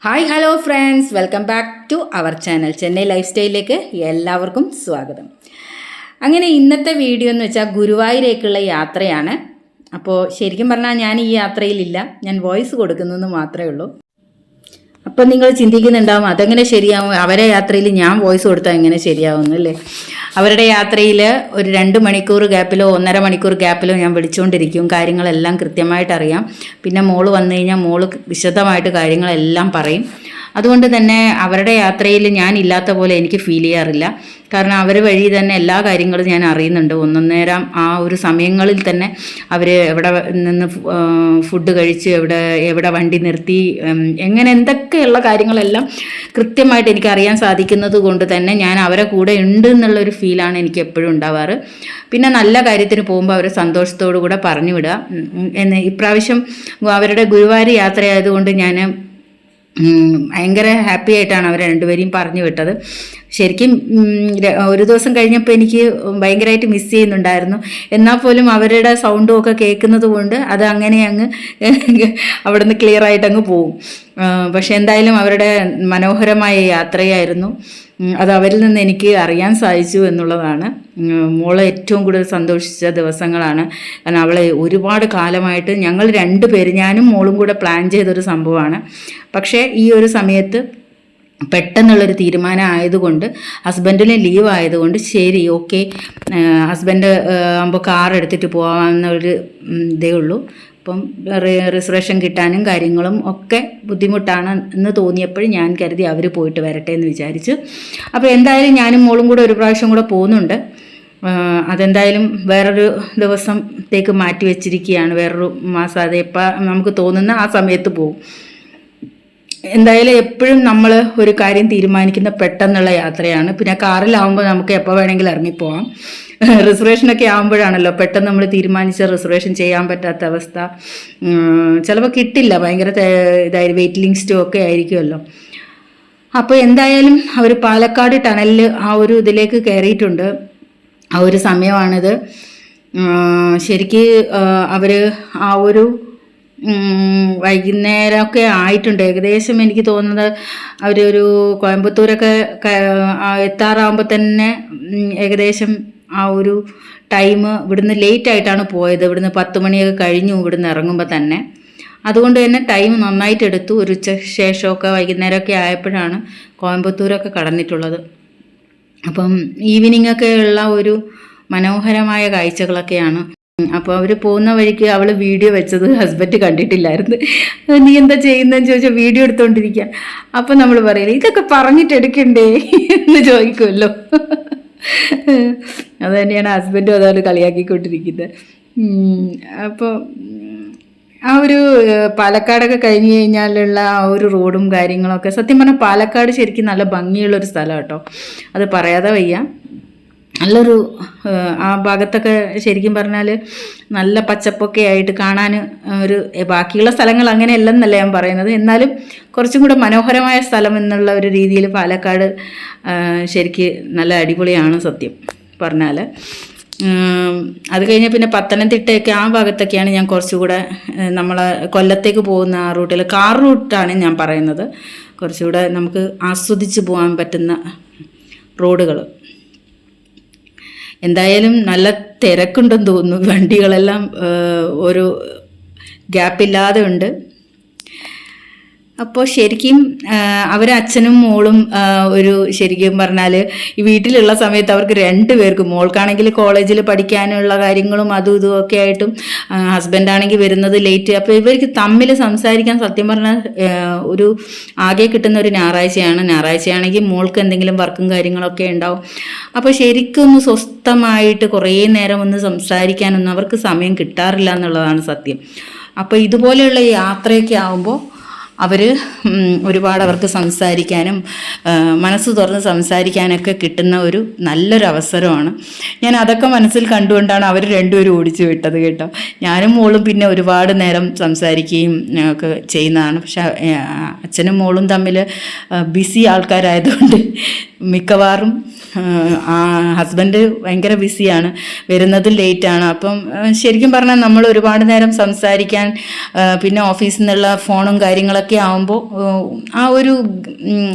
Hi hello friends, welcome back to our channel Chennai life സ്റ്റൈലിലേക്ക് എല്ലാവർക്കും സ്വാഗതം. അങ്ങനെ ഇന്നത്തെ വീഡിയോ എന്ന് വെച്ചാൽ ഗുരുവായൂരേക്കുള്ള യാത്രയാണ്. അപ്പോൾ ശരിക്കും പറഞ്ഞാൽ ഞാൻ ഈ യാത്രയിലില്ല, ഞാൻ വോയിസ് കൊടുക്കുന്നതെന്ന് മാത്രമേ ഉള്ളൂ. അപ്പം നിങ്ങൾ ചിന്തിക്കുന്നുണ്ടാവും അതെങ്ങനെ ശരിയാവും, അവരെ യാത്രയിൽ ഞാൻ വോയിസ് കൊടുത്താൽ എങ്ങനെ ശരിയാവുന്നു അല്ലേ. അവരുടെ യാത്രയിൽ ഒരു 2 മണിക്കൂർ ഗ്യാപ്പിലോ 1.5 മണിക്കൂർ ഗ്യാപ്പിലോ ഞാൻ വിളിച്ചുകൊണ്ടിരിക്കും, കാര്യങ്ങളെല്ലാം കൃത്യമായിട്ട് അറിയാം. പിന്നെ മോള് വന്നു കഴിഞ്ഞാൽ മോള് വിശദമായിട്ട് കാര്യങ്ങളെല്ലാം പറയും. അതുകൊണ്ട് തന്നെ അവരുടെ യാത്രയിൽ ഞാൻ ഇല്ലാത്ത പോലെ എനിക്ക് ഫീൽ ചെയ്യാറില്ല. കാരണം അവർ വഴി തന്നെ എല്ലാ കാര്യങ്ങളും ഞാൻ അറിയുന്നുണ്ട്. ഒന്നേരം ആ ഒരു സമയങ്ങളിൽ തന്നെ അവർ എവിടെ നിന്ന് ഫുഡ് കഴിച്ച് എവിടെ വണ്ടി നിർത്തി എങ്ങനെ എന്തൊക്കെയുള്ള കാര്യങ്ങളെല്ലാം കൃത്യമായിട്ട് എനിക്ക് അറിയാൻ സാധിക്കുന്നത് കൊണ്ട് തന്നെ ഞാൻ അവരെ കൂടെ ഉണ്ട് എന്നുള്ളൊരു ഫീലാണ് എനിക്ക് എപ്പോഴും ഉണ്ടാവാറ്. പിന്നെ നല്ല കാര്യത്തിന് പോകുമ്പോൾ അവരെ സന്തോഷത്തോടു കൂടെ പറഞ്ഞു വിടുക. ഇപ്രാവശ്യം അവരുടെ ഗുരുവായൂർ യാത്രയായതുകൊണ്ട് ഞാൻ ഭയങ്കര ഹാപ്പി ആയിട്ടാണ് അവർ രണ്ടുപേരെയും പറഞ്ഞു വിട്ടത്. ശരിക്കും ഒരു ദിവസം കഴിഞ്ഞപ്പോൾ എനിക്ക് ഭയങ്കരമായിട്ട് മിസ് ചെയ്യുന്നുണ്ടായിരുന്നു. എന്നാൽ പോലും അവരുടെ സൗണ്ടും ഒക്കെ കേൾക്കുന്നത് കൊണ്ട് അത് അങ്ങനെ അങ്ങ് അവിടെ നിന്ന് ക്ലിയർ ആയിട്ട് അങ്ങ് പോവും. പക്ഷെ എന്തായാലും അവരുടെ മനോഹരമായ യാത്രയായിരുന്നു. അത് അവരിൽ നിന്ന് എനിക്ക് അറിയാൻ സാധിച്ചു എന്നുള്ളതാണ്. മോളെ ഏറ്റവും കൂടുതൽ സന്തോഷിച്ച ദിവസങ്ങളാണ്. കാരണം അവളെ ഒരുപാട് കാലമായിട്ട് ഞങ്ങൾ 2 പേര്, ഞാനും മോളും കൂടെ പ്ലാൻ ചെയ്തൊരു സംഭവമാണ്. പക്ഷേ ഈ ഒരു സമയത്ത് പെട്ടെന്നുള്ളൊരു തീരുമാനം ആയതുകൊണ്ട്, ഹസ്ബൻഡിന് ലീവ് ആയതുകൊണ്ട് ശരി ഓക്കെ ഹസ്ബൻഡ് ആകുമ്പോൾ കാർ എടുത്തിട്ട് പോകാമെന്നൊരു ഇതേ ഉള്ളൂ. അപ്പം റിസർവേഷൻ കിട്ടാനും കാര്യങ്ങളും ഒക്കെ ബുദ്ധിമുട്ടാണ് എന്ന് തോന്നിയപ്പോഴും ഞാൻ കരുതി അവർ പോയിട്ട് വരട്ടെ എന്ന് വിചാരിച്ചു. അപ്പോൾ എന്തായാലും ഞാനും മോളും കൂടെ ഒരു പ്രാവശ്യം കൂടെ പോകുന്നുണ്ട്. അതെന്തായാലും വേറൊരു ദിവസത്തേക്ക് മാറ്റി വെച്ചിരിക്കുകയാണ്, വേറൊരു മാസം. അതെപ്പോൾ നമുക്ക് തോന്നുന്ന ആ സമയത്ത് പോകും. എന്തായാലും എപ്പോഴും നമ്മൾ ഒരു കാര്യം തീരുമാനിക്കുന്ന പെട്ടെന്നുള്ള യാത്രയാണ്. പിന്നെ കാറിലാവുമ്പോൾ നമുക്ക് എപ്പോൾ വേണമെങ്കിലും ഇറങ്ങിപ്പോവാം. റിസർവേഷനൊക്കെ ആകുമ്പോഴാണല്ലോ പെട്ടെന്ന് നമ്മൾ തീരുമാനിച്ച റിസർവേഷൻ ചെയ്യാൻ പറ്റാത്ത അവസ്ഥ. ചിലപ്പോൾ കിട്ടില്ല, ഭയങ്കര വെയിറ്റ് ലിസ്റ്റും ഒക്കെ ആയിരിക്കുമല്ലോ. അപ്പോൾ എന്തായാലും അവർ പാലക്കാട് ടണലിൽ ആ ഒരു ഇതിലേക്ക് കയറിയിട്ടുണ്ട്. ആ ഒരു സമയമാണിത്. ശരിക്ക് അവർ ആ ഒരു വൈകുന്നേരമൊക്കെ ആയിട്ടുണ്ട്. ഏകദേശം എനിക്ക് തോന്നുന്നത് അവരൊരു കോയമ്പത്തൂരൊക്കെ എത്താറാകുമ്പോൾ തന്നെ ഏകദേശം ആ ഒരു ടൈം ഇവിടുന്ന് ലേറ്റ് ആയിട്ടാണ് പോയത്. ഇവിടുന്ന് 10 മണിയൊക്കെ കഴിഞ്ഞു ഇവിടുന്ന് ഇറങ്ങുമ്പോൾ തന്നെ. അതുകൊണ്ട് തന്നെ ടൈം നന്നായിട്ട് എടുത്തു. ഒരു ഉച്ച ശേഷമൊക്കെ വൈകുന്നേരമൊക്കെ ആയപ്പോഴാണ് കോയമ്പത്തൂരൊക്കെ കടന്നിട്ടുള്ളത്. അപ്പം ഈവനിങ് ഒക്കെ ഉള്ള ഒരു മനോഹരമായ കാഴ്ചകളൊക്കെയാണ്. അപ്പോൾ അവർ പോകുന്ന വഴിക്ക് അവൾ വീഡിയോ വെച്ചത് ഹസ്ബൻഡ് കണ്ടിട്ടില്ലായിരുന്നു. നീ എന്താ ചെയ്യുന്നതെന്ന് ചോദിച്ചാൽ വീഡിയോ എടുത്തുകൊണ്ടിരിക്കുക. അപ്പം നമ്മൾ പറയില്ല ഇതൊക്കെ പറഞ്ഞിട്ട് എടുക്കണ്ടേ എന്ന് ചോദിക്കുമല്ലോ. അത് തന്നെയാണ് ഹസ്ബൻഡും അതുപോലെ കളിയാക്കിക്കൊണ്ടിരിക്കുന്നത്. അപ്പോൾ ആ ഒരു പാലക്കാടൊക്കെ കഴിഞ്ഞ് കഴിഞ്ഞാലുള്ള ആ ഒരു റോഡും കാര്യങ്ങളൊക്കെ, സത്യം പറഞ്ഞാൽ പാലക്കാട് ശരിക്കും നല്ല ഭംഗിയുള്ളൊരു സ്ഥലം കേട്ടോ, അത് പറയാതെ വയ്യ. നല്ലൊരു ആ ഭാഗത്തൊക്കെ ശരിക്കും പറഞ്ഞാൽ നല്ല പച്ചപ്പൊക്കെ ആയിട്ട് കാണാൻ ഒരു, ബാക്കിയുള്ള സ്ഥലങ്ങൾ അങ്ങനെയല്ലെന്നല്ല ഞാൻ പറയുന്നത്, എന്നാലും കുറച്ചും കൂടെ മനോഹരമായ സ്ഥലം എന്നുള്ള ഒരു രീതിയിൽ പാലക്കാട് ശരിക്ക് നല്ല അടിപൊളിയാണ് സത്യം പറഞ്ഞാൽ. അത് കഴിഞ്ഞ് പിന്നെ പത്തനംതിട്ടയൊക്കെ ആ ഭാഗത്തൊക്കെയാണ് ഞാൻ കുറച്ചുകൂടെ നമ്മളെ കൊല്ലത്തേക്ക് പോകുന്ന ആ റൂട്ടിൽ, കാർ റൂട്ടാണ് ഞാൻ പറയുന്നത്, കുറച്ചുകൂടെ നമുക്ക് ആസ്വദിച്ച് പോകാൻ പറ്റുന്ന റോഡുകൾ. എന്തായാലും നല്ല തിരക്കുണ്ടെന്ന് തോന്നുന്നു, വണ്ടികളെല്ലാം ഒരു ഗ്യാപ്പില്ലാതെ ഉണ്ട്. അപ്പോൾ ശരിക്കും അവരെ അച്ഛനും മോളും ഒരു, ശരിക്കും പറഞ്ഞാൽ ഈ വീട്ടിലുള്ള സമയത്ത് അവർക്ക് 2 പേർക്കും, മോൾക്കാണെങ്കിൽ കോളേജിൽ പഠിക്കാനുള്ള കാര്യങ്ങളും അതും ഇതും ഒക്കെ ആയിട്ടും, ഹസ്ബൻഡാണെങ്കിൽ വരുന്നത് ലേറ്റ്. അപ്പോൾ ഇവർക്ക് തമ്മിൽ സംസാരിക്കാൻ സത്യം പറഞ്ഞാൽ ഒരു ആകെ കിട്ടുന്ന ഒരു ഞായറാഴ്ചയാണെങ്കിൽ മോൾക്ക് എന്തെങ്കിലും വർക്കും കാര്യങ്ങളൊക്കെ ഉണ്ടാവും. അപ്പോൾ ശരിക്കും ഒന്ന് സ്വസ്ഥമായിട്ട് കുറേ നേരം ഒന്ന് സംസാരിക്കാനൊന്നും അവർക്ക് സമയം കിട്ടാറില്ല എന്നുള്ളതാണ് സത്യം. അപ്പോൾ ഇതുപോലെയുള്ള യാത്രയൊക്കെ ആകുമ്പോൾ ഒരുപാട് അവർക്ക് സംസാരിക്കാനും മനസ്സ് തുറന്ന് സംസാരിക്കാനൊക്കെ കിട്ടുന്ന ഒരു നല്ലൊരു അവസരമാണ്. ഞാൻ അതൊക്കെ മനസ്സിൽ കണ്ടുകൊണ്ടാണ് അവർ 2 പേരും ഓടിച്ചു വിട്ടത് കേട്ടോ. ഞാനും മോളും പിന്നെ ഒരുപാട് നേരം സംസാരിക്കുകയും ഒക്കെ ചെയ്യുന്നതാണ്. പക്ഷെ അച്ഛനും മോളും തമ്മിൽ ബിസി ആൾക്കാരായതുകൊണ്ട് മിക്കവാറും ഹസ്ബൻഡ് ഭയങ്കര ബിസിയാണ്, വരുന്നതും ലേറ്റാണ്. അപ്പം ശരിക്കും പറഞ്ഞാൽ നമ്മൾ ഒരുപാട് നേരം സംസാരിക്കാൻ, പിന്നെ ഓഫീസിൽ നിന്നുള്ള ഫോണും കാര്യങ്ങളൊക്കെ ഇതൊക്കെ ആകുമ്പോൾ ആ ഒരു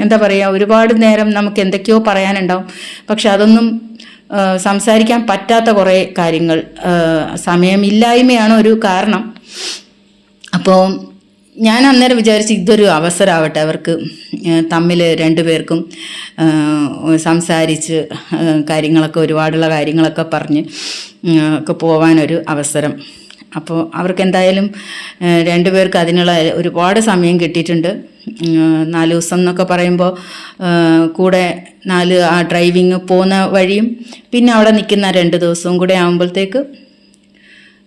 എന്താ പറയുക, ഒരുപാട് നേരം നമുക്ക് എന്തൊക്കെയോ പറയാനുണ്ടാവും. പക്ഷെ അതൊന്നും സംസാരിക്കാൻ പറ്റാത്ത കുറേ കാര്യങ്ങൾ, സമയമില്ലായ്മയാണ് ഒരു കാരണം. അപ്പോൾ ഞാൻ അന്നേരം വിചാരിച്ചു ഇതൊരു അവസരമാവട്ടെ അവർക്ക് തമ്മിൽ രണ്ടുപേർക്കും സംസാരിച്ച് കാര്യങ്ങളൊക്കെ, ഒരുപാടുള്ള കാര്യങ്ങളൊക്കെ പറഞ്ഞ് ഒക്കെ പോവാനൊരു അവസരം. അപ്പോൾ അവർക്ക് എന്തായാലും രണ്ടുപേർക്ക് അതിനുള്ള ഒരുപാട് സമയം കിട്ടിയിട്ടുണ്ട്. 4 ദിവസം എന്നൊക്കെ പറയുമ്പോൾ കൂടെ 4 ആ ഡ്രൈവിങ് പോകുന്ന വഴിയും പിന്നെ അവിടെ നിൽക്കുന്ന 2 ദിവസവും കൂടെ ആകുമ്പോഴത്തേക്ക്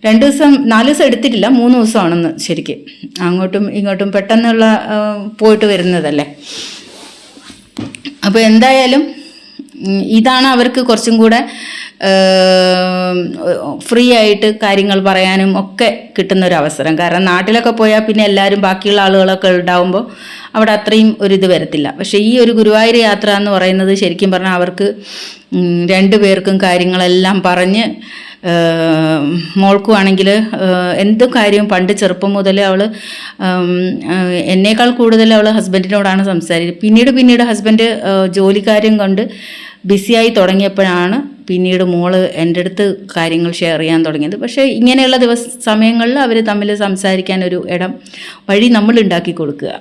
2 ദിവസം, 4 ദിവസം എടുത്തിട്ടില്ല, 3 ദിവസമാണെന്ന് ശരിക്കും. അങ്ങോട്ടും ഇങ്ങോട്ടും പെട്ടെന്നുള്ള പോയിട്ട് വരുന്നതല്ലേ. അപ്പോൾ എന്തായാലും ഇതാണ് അവർക്ക് കുറച്ചും കൂടെ ഫ്രീ ആയിട്ട് കാര്യങ്ങൾ പറയാനും ഒക്കെ കിട്ടുന്ന ഒരു അവസരം. കാരണം നാട്ടിലൊക്കെ പോയാൽ പിന്നെ എല്ലാവരും ബാക്കിയുള്ള ആളുകളൊക്കെ ഉണ്ടാവുമ്പോൾ അവിടെ അത്രയും ഒരിത് വരത്തില്ല. പക്ഷേ ഈ ഒരു ഗുരുവായൂർ യാത്ര എന്ന് പറയുന്നത് ശരിക്കും പറഞ്ഞാൽ അവർക്ക് 2 പേർക്കും കാര്യങ്ങളെല്ലാം പറഞ്ഞ്, മോൾക്കുവാണെങ്കിൽ എന്ത് കാര്യവും പണ്ട് ചെറുപ്പം മുതൽ അവൾ എന്നേക്കാൾ കൂടുതൽ അവൾ ഹസ്ബൻഡിനോടാണ് സംസാരിച്ചത്. പിന്നീട് ഹസ്ബൻഡ് ജോലിക്കാര്യം കൊണ്ട് ബിസിയായി തുടങ്ങിയപ്പോഴാണ് പിന്നീട് മോള് എൻ്റെ അടുത്ത് കാര്യങ്ങൾ ഷെയർ ചെയ്യാൻ തുടങ്ങിയത്. പക്ഷേ ഇങ്ങനെയുള്ള സമയങ്ങളിൽ അവർ തമ്മിൽ സംസാരിക്കാൻ ഒരു വഴി നമ്മൾ ഉണ്ടാക്കി കൊടുക്കുക.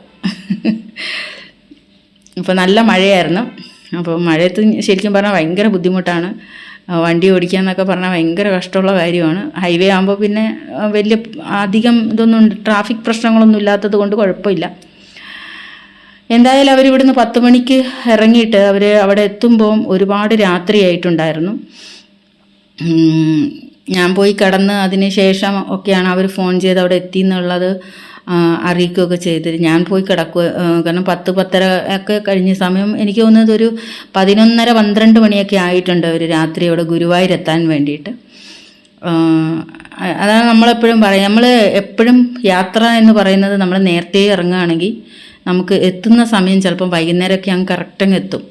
ഇപ്പോൾ നല്ല മഴയായിരുന്നു. അപ്പോൾ മഴയത്ത് ശരിക്കും പറഞ്ഞാൽ ഭയങ്കര ബുദ്ധിമുട്ടാണ്. വണ്ടി ഓടിക്കുക എന്നൊക്കെ പറഞ്ഞാൽ ഭയങ്കര കഷ്ടമുള്ള കാര്യമാണ്. ഹൈവേ ആകുമ്പോൾ പിന്നെ വലിയ അധികം ട്രാഫിക് പ്രശ്നങ്ങളൊന്നും ഇല്ലാത്തത് കൊണ്ട് കുഴപ്പമില്ല. എന്തായാലും അവരിവിടുന്ന് 10 മണിക്ക് ഇറങ്ങിയിട്ട് അവർ അവിടെ എത്തുമ്പോൾ ഒരുപാട് രാത്രിയായിട്ടുണ്ടായിരുന്നു. ഞാൻ പോയി കിടന്ന് അതിന് ശേഷം ഒക്കെയാണ് അവർ ഫോൺ ചെയ്ത് അവിടെ എത്തി എന്നുള്ളത് അറിയിക്കുകയൊക്കെ ചെയ്തിട്ട് ഞാൻ പോയി കിടക്കുക. കാരണം 10-10:30 ഒക്കെ കഴിഞ്ഞ സമയം, എനിക്ക് തോന്നുന്നത് ഒരു 11:30-12 മണിയൊക്കെ ആയിട്ടുണ്ട് അവർ രാത്രി അവിടെ ഗുരുവായൂരെത്താൻ വേണ്ടിയിട്ട്. അതാണ് നമ്മളെപ്പോഴും പറയും, നമ്മൾ എപ്പോഴും യാത്ര എന്ന് പറയുന്നത് നമ്മൾ നേരത്തെ ഇറങ്ങുകയാണെങ്കിൽ നമുക്ക് എത്തുന്ന സമയം ചിലപ്പം വൈകുന്നേരമൊക്കെ അങ്ങ് കറക്റ്റങ്ങ് എത്തും.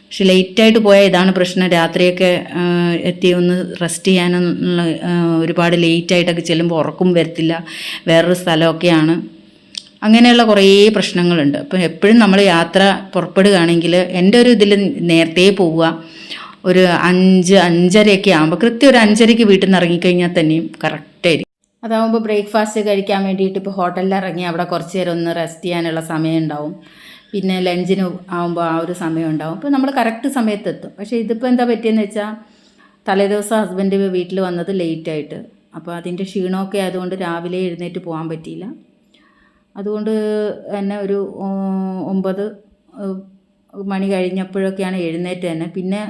പക്ഷെ ലേറ്റായിട്ട് പോയാൽ ഇതാണ് പ്രശ്നം. രാത്രിയൊക്കെ എത്തി ഒന്ന് റെസ്റ്റ് ചെയ്യാനുള്ള ഒരുപാട് ലേറ്റായിട്ടൊക്കെ ചെല്ലുമ്പോൾ ഉറക്കം വരത്തില്ല, വേറൊരു സ്ഥലമൊക്കെയാണ്. അങ്ങനെയുള്ള കുറേ പ്രശ്നങ്ങളുണ്ട്. അപ്പം എപ്പോഴും നമ്മൾ യാത്ര പുറപ്പെടുകയാണെങ്കിൽ എൻ്റെ ഒരു ഇതിൽ നേരത്തെ പോവുക. ഒരു 5-5:30 ആകുമ്പോൾ കൃത്യം ഒരു 5:30 വീട്ടിൽ നിന്ന് ഇറങ്ങിക്കഴിഞ്ഞാൽ തന്നെയും കറക്റ്റായിരിക്കും. അതാവുമ്പോൾ ബ്രേക്ക്ഫാസ്റ്റ് കഴിക്കാൻ വേണ്ടിയിട്ട് ഇപ്പോൾ ഹോട്ടലിൽ ഇറങ്ങി അവിടെ കുറച്ച് നേരം ഒന്ന് റെസ്റ്റ് ചെയ്യാനുള്ള സമയം ഉണ്ടാവും. പിന്നെ ലഞ്ചിന് ആകുമ്പോൾ ആ ഒരു സമയം ഉണ്ടാവും. അപ്പോൾ നമ്മൾ കറക്റ്റ് സമയത്തെത്തും. പക്ഷേ ഇതിപ്പോൾ എന്താ പറ്റിയെന്ന് വെച്ചാൽ തലേദിവസം ഹസ്ബൻഡ് വീട്ടിൽ വന്നത് ലേറ്റായിട്ട്. അപ്പോൾ അതിൻ്റെ ക്ഷീണമൊക്കെ ആയതുകൊണ്ട് രാവിലെ എഴുന്നേറ്റ് പോകാൻ പറ്റിയില്ല. അതുകൊണ്ട് തന്നെ ഒരു 9 മണി കഴിഞ്ഞപ്പോഴൊക്കെയാണ് എഴുന്നേറ്റ് തന്നെ. പിന്നെ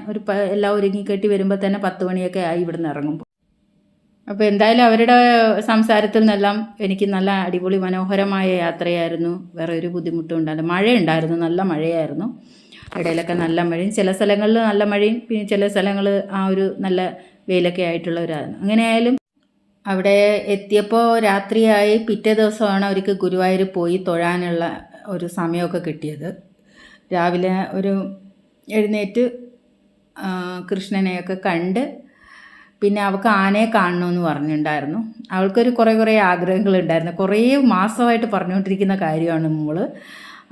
എല്ലാം ഒരുങ്ങിക്കെട്ടി വരുമ്പോൾ തന്നെ 10 മണിയൊക്കെ ആയി ഇവിടുന്ന് ഇറങ്ങുമ്പോൾ. അപ്പോൾ എന്തായാലും അവരുടെ സംസാരത്തിൽ നിന്നെല്ലാം എനിക്ക് നല്ല അടിപൊളി മനോഹരമായ യാത്രയായിരുന്നു. വേറെ ഒരു ബുദ്ധിമുട്ടും ഉണ്ടായില്ല. മഴയുണ്ടായിരുന്നു, നല്ല മഴയായിരുന്നു. ഇടയിലൊക്കെ നല്ല മഴയും, ചില സ്ഥലങ്ങളിൽ നല്ല മഴയും, പിന്നെ ചില സ്ഥലങ്ങൾ ആ ഒരു നല്ല വെയിലൊക്കെ ആയിട്ടുള്ളവരായിരുന്നു. അങ്ങനെയായാലും അവിടെ എത്തിയപ്പോൾ രാത്രിയായി. പിറ്റേ ദിവസമാണ് അവർക്ക് ഗുരുവായൂർ പോയി തൊഴാനുള്ള ഒരു സമയമൊക്കെ കിട്ടിയത്. രാവിലെ ഒരു എഴുന്നേറ്റ് കൃഷ്ണനെയൊക്കെ കണ്ട്, പിന്നെ അവൾക്ക് ആനയെ കാണണമെന്ന് പറഞ്ഞിട്ടുണ്ടായിരുന്നു. അവൾക്കൊരു കുറേ ആഗ്രഹങ്ങളുണ്ടായിരുന്നു. കുറേ മാസമായിട്ട് പറഞ്ഞുകൊണ്ടിരിക്കുന്ന കാര്യമാണ് മോള്.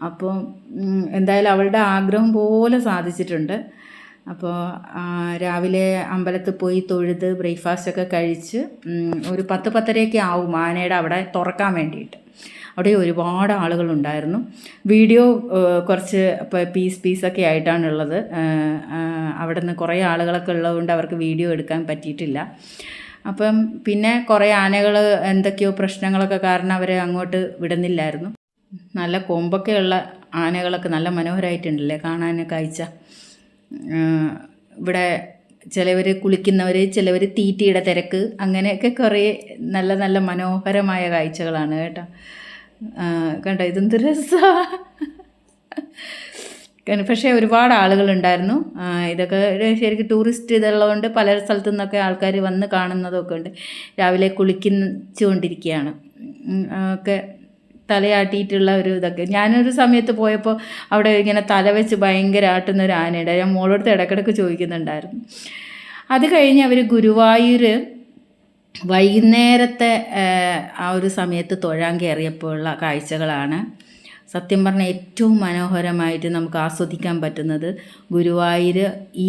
അപ്പോൾ എന്തായാലും അവളുടെ ആഗ്രഹം പോലെ സാധിച്ചിട്ടുണ്ട്. അപ്പോൾ രാവിലെ അമ്പലത്തിൽ പോയി തൊഴുത് ബ്രേക്ക്ഫാസ്റ്റൊക്കെ കഴിച്ച് ഒരു 10-10:30 ആവും ആനയുടെ അവിടെ തുറക്കാൻ വേണ്ടിയിട്ട്. അവിടെ ഒരുപാട് ആളുകളുണ്ടായിരുന്നു. വീഡിയോ കുറച്ച് പീസൊക്കെ ആയിട്ടാണുള്ളത്. അവിടെ നിന്ന് കുറേ ആളുകളൊക്കെ ഉള്ളതുകൊണ്ട് അവർക്ക് വീഡിയോ എടുക്കാൻ പറ്റിയിട്ടില്ല. അപ്പം പിന്നെ കുറേ ആനകൾ എന്തൊക്കെയോ പ്രശ്നങ്ങളൊക്കെ കാരണം അവരെ അങ്ങോട്ട് വിടുന്നില്ലായിരുന്നു. നല്ല കൊമ്പൊക്കെയുള്ള ആനകളൊക്കെ നല്ല മനോഹരമായിട്ടുണ്ടല്ലേ കാണാൻ കാഴ്ച. ഇവിടെ ചിലവർ കുളിക്കുന്നവർ, ചിലവർ തീറ്റിയുടെ തിരക്ക്, അങ്ങനെയൊക്കെ കുറേ നല്ല നല്ല മനോഹരമായ കാഴ്ചകളാണ് കേട്ടോ. കണ്ടോ, ഇതെന്ത് രസമാണ്. പക്ഷേ ഒരുപാട് ആളുകളുണ്ടായിരുന്നു. ഇതൊക്കെ ശരിക്കും ടൂറിസ്റ്റ് ഇതുള്ളതുകൊണ്ട് പല സ്ഥലത്തു നിന്നൊക്കെ ആൾക്കാർ വന്ന് കാണുന്നതൊക്കെ ഉണ്ട്. രാവിലെ കുളിച്ചുകൊണ്ടിരിക്കുകയാണ് ഒക്കെ തലയാട്ടിയിട്ടുള്ള ഒരു ഇതൊക്കെ. ഞാനൊരു സമയത്ത് പോയപ്പോൾ അവിടെ ഇങ്ങനെ തല വെച്ച് ഭയങ്കര ആട്ടുന്ന ഒരു ആനയുടെ ഞാൻ മോളോടത്ത് ഇടയ്ക്കിടയ്ക്ക് ചോദിക്കുന്നുണ്ടായിരുന്നു. അത് കഴിഞ്ഞ് അവർ ഗുരുവായൂർ വൈകുന്നേരത്തെ ആ ഒരു സമയത്ത് തൊഴാൻ കയറിയപ്പോഴുള്ള കാഴ്ചകളാണ്. സത്യം പറഞ്ഞാൽ ഏറ്റവും മനോഹരമായിട്ട് നമുക്ക് ആസ്വദിക്കാൻ പറ്റുന്നത് ഗുരുവായൂർ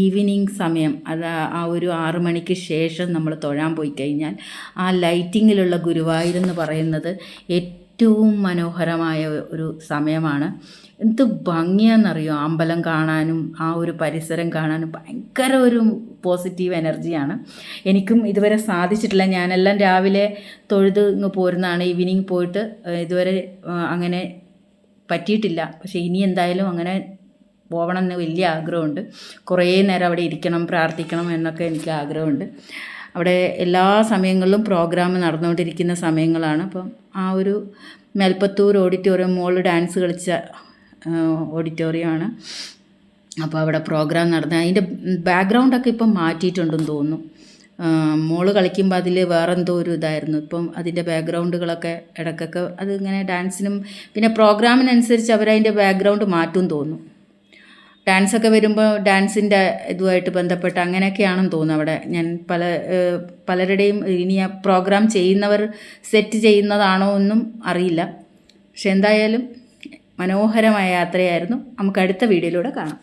ഈവനിങ് സമയം, അത് ആ ഒരു 6 മണിക്ക് ശേഷം നമ്മൾ തൊഴാൻ പോയി കഴിഞ്ഞാൽ ആ ലൈറ്റിങ്ങിലുള്ള ഗുരുവായൂർ എന്ന് പറയുന്നത് ഏറ്റവും മനോഹരമായ ഒരു സമയമാണ്. എന്ത് ഭംഗിയാണെന്നറിയോ, അമ്പലം കാണാനും ആ ഒരു പരിസരം കാണാനും ഭയങ്കര ഒരു പോസിറ്റീവ് എനർജിയാണ്. എനിക്കും ഇതുവരെ സാധിച്ചിട്ടില്ല. ഞാനെല്ലാം രാവിലെ തൊഴുത് ഇങ്ങ് പോരുന്നതാണ്. ഈവനിങ് പോയിട്ട് ഇതുവരെ അങ്ങനെ പറ്റിയിട്ടില്ല. പക്ഷേ ഇനി എന്തായാലും അങ്ങനെ പോകണം എന്ന് വലിയ ആഗ്രഹമുണ്ട്. കുറേ നേരം അവിടെ ഇരിക്കണം, പ്രാർത്ഥിക്കണം എന്നൊക്കെ എനിക്ക് ആഗ്രഹമുണ്ട്. അവിടെ എല്ലാ സമയങ്ങളിലും പ്രോഗ്രാം നടന്നുകൊണ്ടിരിക്കുന്ന സമയങ്ങളാണ്. അപ്പം ആ ഒരു മേൽപ്പത്തൂർ ഓഡിറ്റോറിയം, മോള് ഡാൻസ് കളിച്ച ഓഡിറ്റോറിയമാണ്. അപ്പോൾ അവിടെ പ്രോഗ്രാം നടന്ന അതിൻ്റെ ബാക്ക്ഗ്രൗണ്ടൊക്കെ ഇപ്പം മാറ്റിയിട്ടുണ്ടെന്ന് തോന്നുന്നു. മോള് കളിക്കുമ്പോൾ അതിൽ വേറെന്തോ ഒരു ഇതായിരുന്നു. ഇപ്പം അതിൻ്റെ ബാക്ക്ഗ്രൗണ്ടുകളൊക്കെ ഇടയ്ക്കൊക്കെ അത് ഇങ്ങനെ ഡാൻസിനും പിന്നെ പ്രോഗ്രാമിനനുസരിച്ച് അവരതിൻ്റെ ബാക്ക്ഗ്രൗണ്ട് മാറ്റും തോന്നുന്നു. ഡാൻസൊക്കെ വരുമ്പോൾ ഡാൻസിൻ്റെ ഇതുമായിട്ട് ബന്ധപ്പെട്ട് അങ്ങനെയൊക്കെയാണെന്ന് തോന്നുന്നു. അവിടെ ഞാൻ പലരുടെയും ഇനി ആ പ്രോഗ്രാം ചെയ്യുന്നവർ സെറ്റ് ചെയ്യുന്നതാണോ എന്നും അറിയില്ല. പക്ഷെ എന്തായാലും മനോഹരമായ യാത്രയായിരുന്നു. നമുക്ക് അടുത്ത വീഡിയോയിലൂടെ കാണാം.